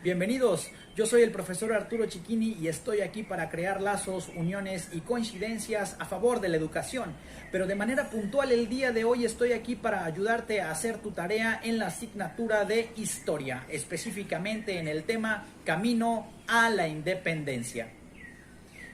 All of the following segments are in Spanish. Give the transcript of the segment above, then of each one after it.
Bienvenidos, yo soy el profesor Arturo Chiquini y estoy aquí para crear lazos, uniones y coincidencias a favor de la educación. Pero de manera puntual el día de hoy estoy aquí para ayudarte a hacer tu tarea en la asignatura de Historia, específicamente en el tema Camino a la Independencia.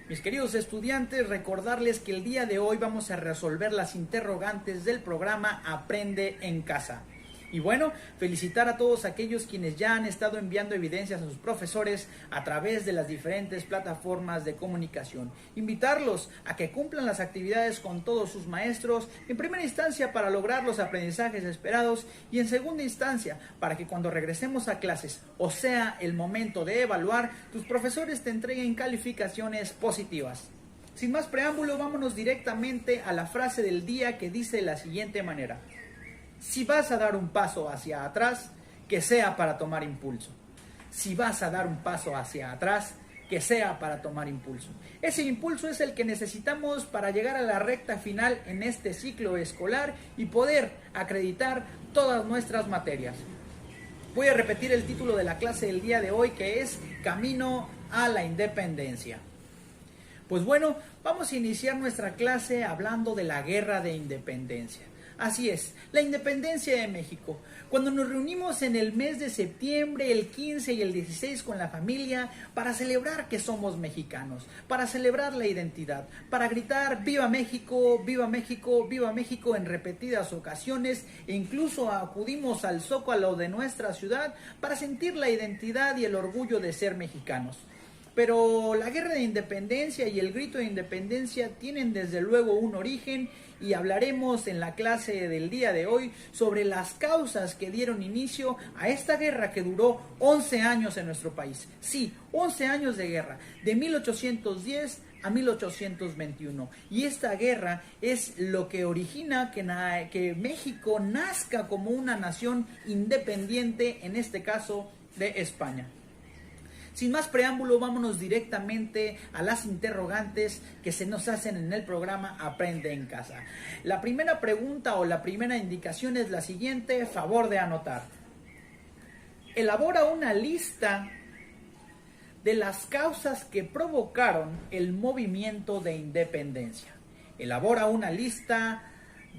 Mis queridos estudiantes, recordarles que el día de hoy vamos a resolver las interrogantes del programa Aprende en Casa. Y bueno, felicitar a todos aquellos quienes ya han estado enviando evidencias a sus profesores a través de las diferentes plataformas de comunicación. Invitarlos a que cumplan las actividades con todos sus maestros, en primera instancia para lograr los aprendizajes esperados y en segunda instancia para que cuando regresemos a clases, o sea, el momento de evaluar, tus profesores te entreguen calificaciones positivas. Sin más preámbulo, vámonos directamente a la frase del día que dice de la siguiente manera: si vas a dar un paso hacia atrás, que sea para tomar impulso. Si vas a dar un paso hacia atrás, que sea para tomar impulso. Ese impulso es el que necesitamos para llegar a la recta final en este ciclo escolar y poder acreditar todas nuestras materias. Voy a repetir el título de la clase del día de hoy, que es Camino a la Independencia. Pues bueno, vamos a iniciar nuestra clase hablando de la Guerra de Independencia. Así es, la independencia de México. Cuando nos reunimos en el mes de septiembre, el 15 y el 16 con la familia para celebrar que somos mexicanos, para celebrar la identidad, para gritar ¡Viva México! ¡Viva México! ¡Viva México! En repetidas ocasiones e incluso acudimos al Zócalo de nuestra ciudad para sentir la identidad y el orgullo de ser mexicanos. Pero la guerra de independencia y el grito de independencia tienen desde luego un origen y hablaremos en la clase del día de hoy sobre las causas que dieron inicio a esta guerra que duró 11 años en nuestro país. Sí, 11 años de guerra, de 1810 a 1821. Y esta guerra es lo que origina que México nazca como una nación independiente, en este caso de España. Sin más preámbulo, vámonos directamente a las interrogantes que se nos hacen en el programa Aprende en Casa. La primera pregunta o la primera indicación es la siguiente, favor de anotar. Elabora una lista de las causas que provocaron el movimiento de independencia. Elabora una lista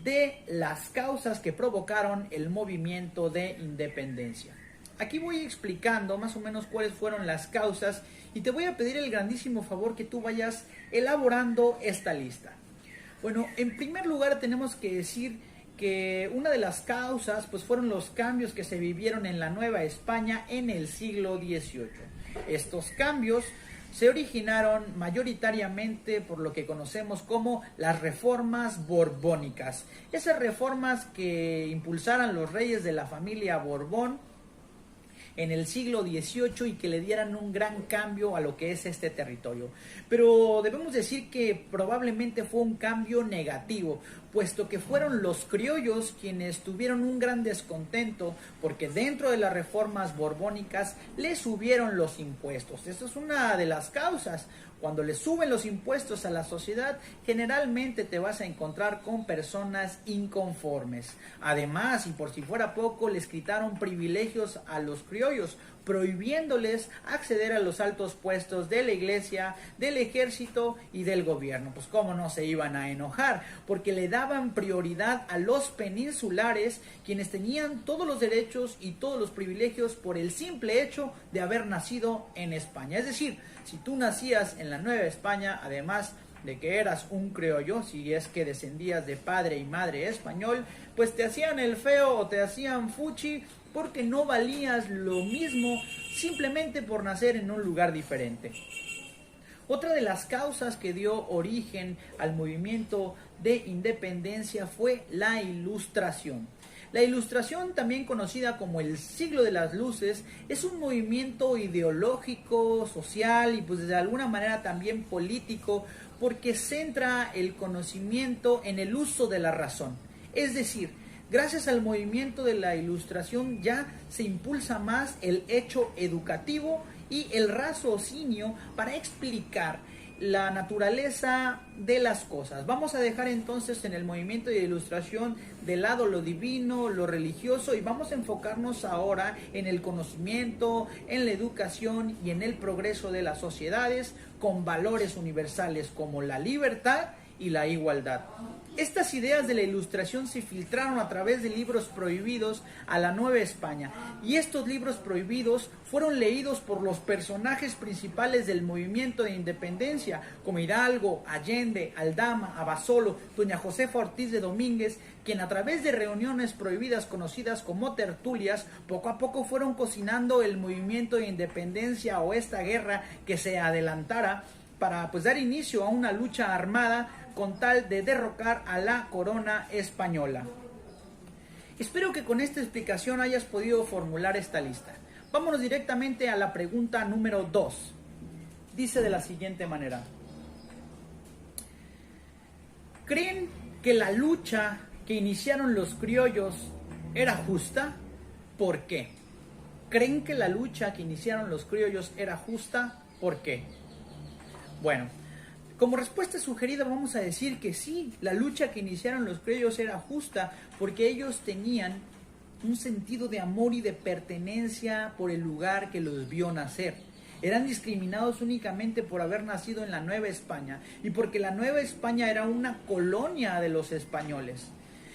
de las causas que provocaron el movimiento de independencia. Aquí voy explicando más o menos cuáles fueron las causas y te voy a pedir el grandísimo favor que tú vayas elaborando esta lista. Bueno, en primer lugar tenemos que decir que una de las causas pues fueron los cambios que se vivieron en la Nueva España en el siglo XVIII. Estos cambios se originaron mayoritariamente por lo que conocemos como las reformas borbónicas. Esas reformas que impulsaran los reyes de la familia Borbón en el siglo XVIII y que le dieran un gran cambio a lo que es este territorio. Pero debemos decir que probablemente fue un cambio negativo, puesto que fueron los criollos quienes tuvieron un gran descontento porque dentro de las reformas borbónicas les subieron los impuestos. Esa es una de las causas. Cuando le suben los impuestos a la sociedad, generalmente te vas a encontrar con personas inconformes. Además, y por si fuera poco, les quitaron privilegios a los criollos, prohibiéndoles acceder a los altos puestos de la iglesia, del ejército y del gobierno. Pues cómo no se iban a enojar, porque le daban prioridad a los peninsulares, quienes tenían todos los derechos y todos los privilegios por el simple hecho de haber nacido en España. Es decir, si tú nacías en la Nueva España, además de que eras un criollo, si es que descendías de padre y madre español, pues te hacían el feo o te hacían fuchi porque no valías lo mismo simplemente por nacer en un lugar diferente. Otra de las causas que dio origen al movimiento de independencia fue la Ilustración. La Ilustración, también conocida como el Siglo de las Luces, es un movimiento ideológico, social y pues de alguna manera también político, porque centra el conocimiento en el uso de la razón. Es decir, gracias al movimiento de la Ilustración ya se impulsa más el hecho educativo y el raciocinio para explicar la naturaleza de las cosas. Vamos a dejar entonces en el movimiento de ilustración de lado lo divino, lo religioso, y vamos a enfocarnos ahora en el conocimiento, en la educación y en el progreso de las sociedades con valores universales como la libertad y la igualdad. Estas ideas de la ilustración se filtraron a través de libros prohibidos a la Nueva España, y estos libros prohibidos fueron leídos por los personajes principales del movimiento de independencia, como Hidalgo, Allende, Aldama, Abasolo, doña Josefa Ortiz de Domínguez, quien a través de reuniones prohibidas conocidas como tertulias, poco a poco fueron cocinando el movimiento de independencia o esta guerra que se adelantara para dar inicio a una lucha armada con tal de derrocar a la corona española. Espero que con esta explicación hayas podido formular esta lista. Vámonos directamente a la pregunta número 2. Dice de la siguiente manera: ¿creen que la lucha que iniciaron los criollos era justa? ¿Por qué? ¿Creen que la lucha que iniciaron los criollos era justa? ¿Por qué? Bueno, como respuesta sugerida vamos a decir que sí, la lucha que iniciaron los criollos era justa porque ellos tenían un sentido de amor y de pertenencia por el lugar que los vio nacer. Eran discriminados únicamente por haber nacido en la Nueva España y porque la Nueva España era una colonia de los españoles.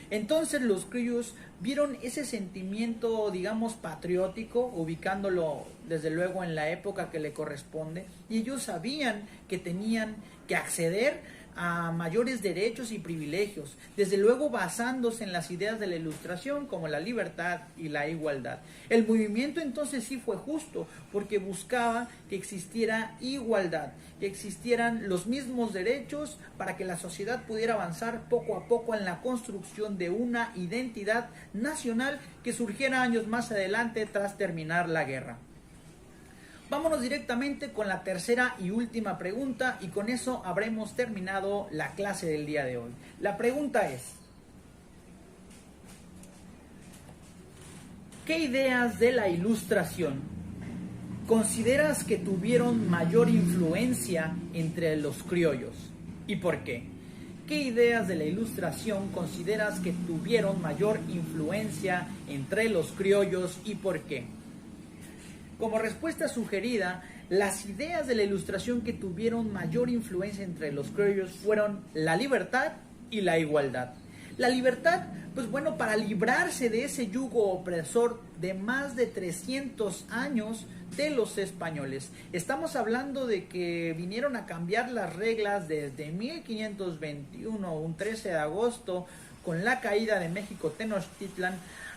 Entonces los criollos vieron ese sentimiento, digamos, patriótico, ubicándolo desde luego en la época que le corresponde, y ellos sabían que tenían que acceder a mayores derechos y privilegios, desde luego basándose en las ideas de la Ilustración como la libertad y la igualdad. El movimiento entonces sí fue justo porque buscaba que existiera igualdad, que existieran los mismos derechos para que la sociedad pudiera avanzar poco a poco en la construcción de una identidad nacional que surgiera años más adelante tras terminar la guerra. Vámonos directamente con la tercera y última pregunta, y con eso habremos terminado la clase del día de hoy. La pregunta es: ¿qué ideas de la Ilustración consideras que tuvieron mayor influencia entre los criollos? ¿Y por qué? ¿Qué ideas de la Ilustración consideras que tuvieron mayor influencia entre los criollos y por qué? Como respuesta sugerida, las ideas de la Ilustración que tuvieron mayor influencia entre los criollos fueron la libertad y la igualdad. La libertad, para librarse de ese yugo opresor de más de 300 años de los españoles. Estamos hablando de que vinieron a cambiar las reglas desde 1521, un 13 de agosto, con la caída de México Tenochtitlan,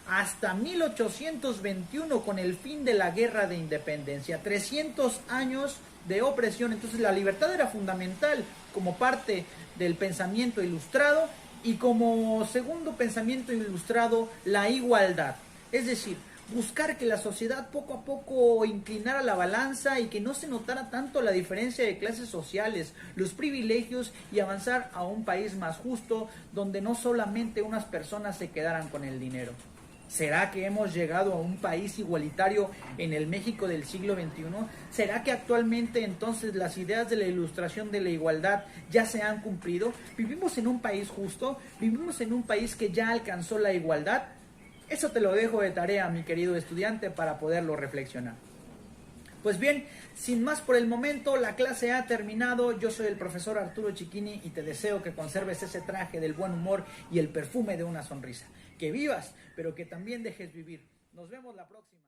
hasta 1821 con el fin de la Guerra de Independencia. 300 años de opresión. Entonces la libertad era fundamental como parte del pensamiento ilustrado, y como segundo pensamiento ilustrado, la igualdad. Es decir, buscar que la sociedad poco a poco inclinara la balanza y que no se notara tanto la diferencia de clases sociales, los privilegios, y avanzar a un país más justo donde no solamente unas personas se quedaran con el dinero. ¿Será que hemos llegado a un país igualitario en el México del siglo XXI? ¿Será que actualmente entonces las ideas de la Ilustración de la igualdad ya se han cumplido? ¿Vivimos en un país justo? ¿Vivimos en un país que ya alcanzó la igualdad? Eso te lo dejo de tarea, mi querido estudiante, para poderlo reflexionar. Pues bien, sin más por el momento, la clase ha terminado. Yo soy el profesor Arturo Cicchini y te deseo que conserves ese traje del buen humor y el perfume de una sonrisa. Que vivas, pero que también dejes vivir. Nos vemos la próxima.